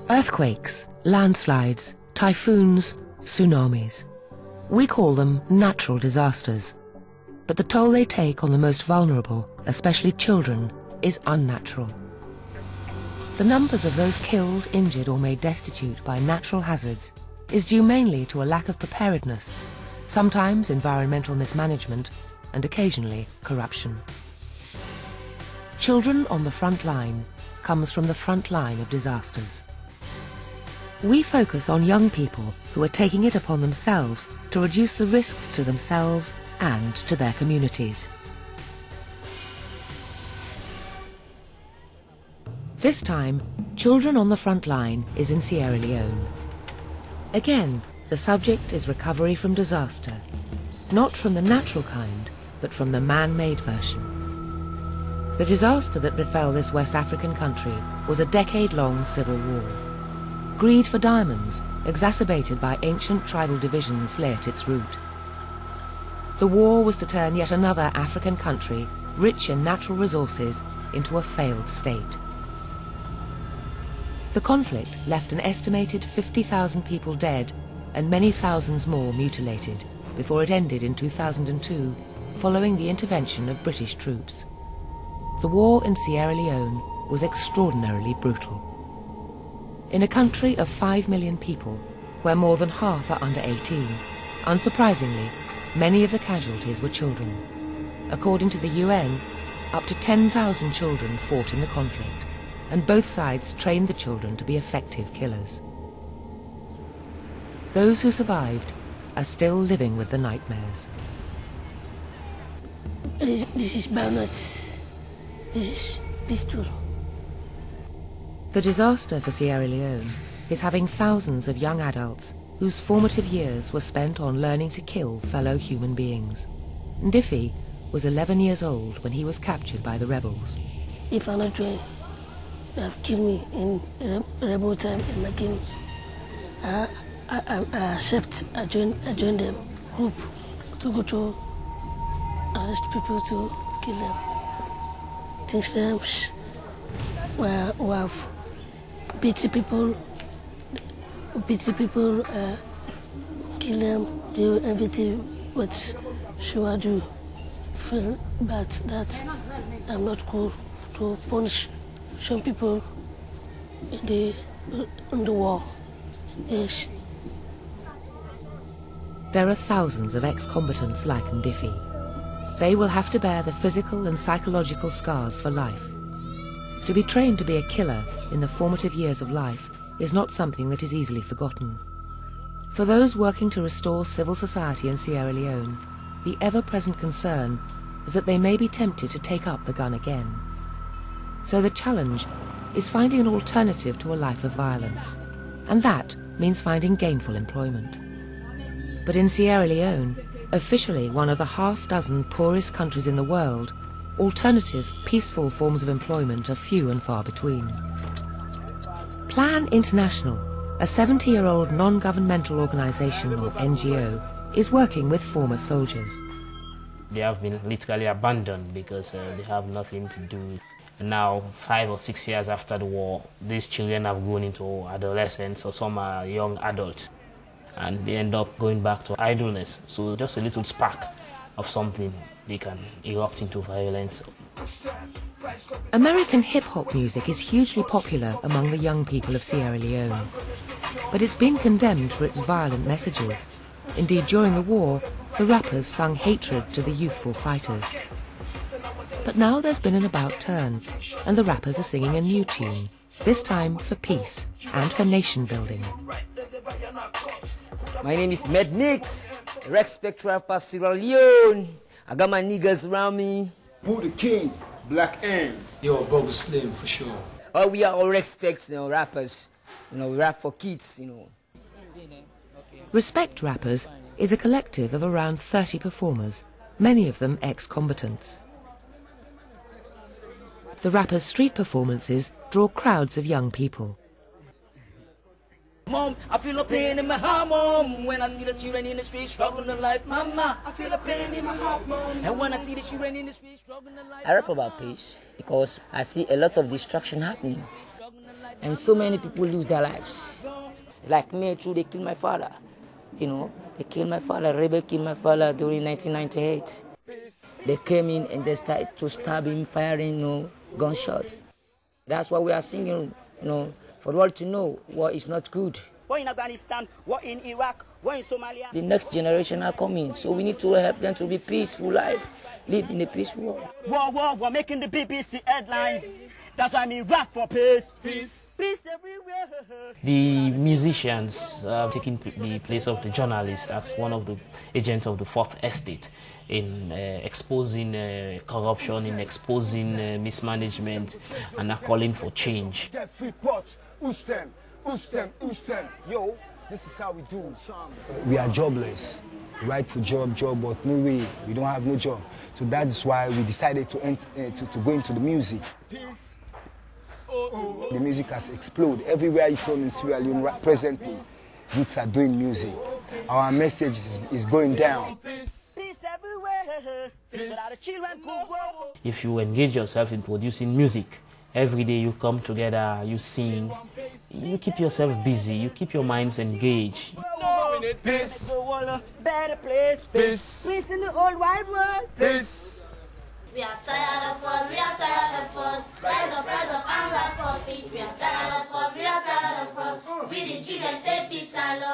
Earthquakes, landslides, typhoons, tsunamis. We call them natural disasters, but the toll they take on the most vulnerable, especially children, is unnatural. The numbers of those killed, injured or made destitute by natural hazards is due mainly to a lack of preparedness, sometimes environmental mismanagement and occasionally corruption. Children on the front line comes from the front line of disasters. We focus on young people who are taking it upon themselves to reduce the risks to themselves and to their communities. This time, Children on the Front Line is in Sierra Leone. Again, the subject is recovery from disaster, not from the natural kind, but from the man-made version. The disaster that befell this West African country was a decade-long civil war. Greed for diamonds, exacerbated by ancient tribal divisions, lay at its root. The war was to turn yet another African country, rich in natural resources, into a failed state. The conflict left an estimated 50,000 people dead and many thousands more mutilated before it ended in 2002, following the intervention of British troops. The war in Sierra Leone was extraordinarily brutal. In a country of 5 million people, where more than half are under 18, unsurprisingly, many of the casualties were children. According to the UN, up to 10,000 children fought in the conflict, and both sides trained the children to be effective killers. Those who survived are still living with the nightmares. This is Bernard. This is pistol. The disaster for Sierra Leone is having thousands of young adults whose formative years were spent on learning to kill fellow human beings. Ndifi was 11 years old when he was captured by the rebels. If I'm not joined, they have killed me in rebel time in my king. I accept, I join them group to go to arrest people to kill them. Things them who have pity people, kill them, do everything what should I do. Feel bad that I'm not cool to punish some people in the war. Yes. There are thousands of ex-combatants like Ndifi. They will have to bear the physical and psychological scars for life. To be trained to be a killer in the formative years of life is not something that is easily forgotten. For those working to restore civil society in Sierra Leone, the ever-present concern is that they may be tempted to take up the gun again. So the challenge is finding an alternative to a life of violence, and that means finding gainful employment. But in Sierra Leone, officially one of the half-dozen poorest countries in the world, alternative, peaceful forms of employment are few and far between. Plan International, a 70-year-old non-governmental organisation, or NGO, is working with former soldiers. They have been literally abandoned because they have nothing to do. And now, 5 or 6 years after the war, these children have grown into adolescents, or some are young adults, and they end up going back to idleness. So just a little spark of something, they can erupt into violence. American hip-hop music is hugely popular among the young people of Sierra Leone, but it's been condemned for its violent messages. Indeed, during the war, the rappers sung hatred to the youthful fighters. But now there's been an about-turn, and the rappers are singing a new tune, this time for peace and for nation-building. My name is Mednix, respect for Sierra Leone. I got my niggas around me. Who the king? Black M. Yo, Bogus Slim for sure. Oh, we are all respect, you know, rappers. we rap for kids, Respect Rappers is a collective of around 30 performers, many of them ex-combatants. The rappers' street performances draw crowds of young people. Mom, I feel a pain in my heart, Mom. When I see the children in the street struggling in life, Mama, I feel a pain in my heart, Mom. And when I see the children in the street struggling in life, I rap about peace because I see a lot of destruction happening. And so many people lose their lives. Like me too, they killed my father. They killed my father, rebel killed my father during 1998. They came in and they started to stab him, firing, gunshots. That's why we are singing, for the world to know what is not good. War in Afghanistan, war in Iraq, war in Somalia. The next generation are coming, so we need to help them to be peaceful life, live in a peaceful world. We're making the BBC headlines. That's why I mean rap for peace. Peace everywhere. The musicians taking the place of the journalists as one of the agents of the Fourth Estate in exposing corruption, in exposing mismanagement, and are calling for change. Get free pots, Ustem. Yo, this is how we do. We are jobless. Right for job, but no way. We don't have no job. So that is why we decided to go into the music. Peace. The music has exploded. Everywhere you turn in Sierra Leone presently, youths are doing music. Our message is going down. Peace everywhere. If you engage yourself in producing music, every day you come together, you sing, you keep yourself busy, you keep your minds engaged. Peace. Better place. Peace. Peace in the whole wide world. Peace. We are tired of us, we are tired of us. Rise up, and rap for peace. We are tired of us, we are tired of us. We the children say peace and love.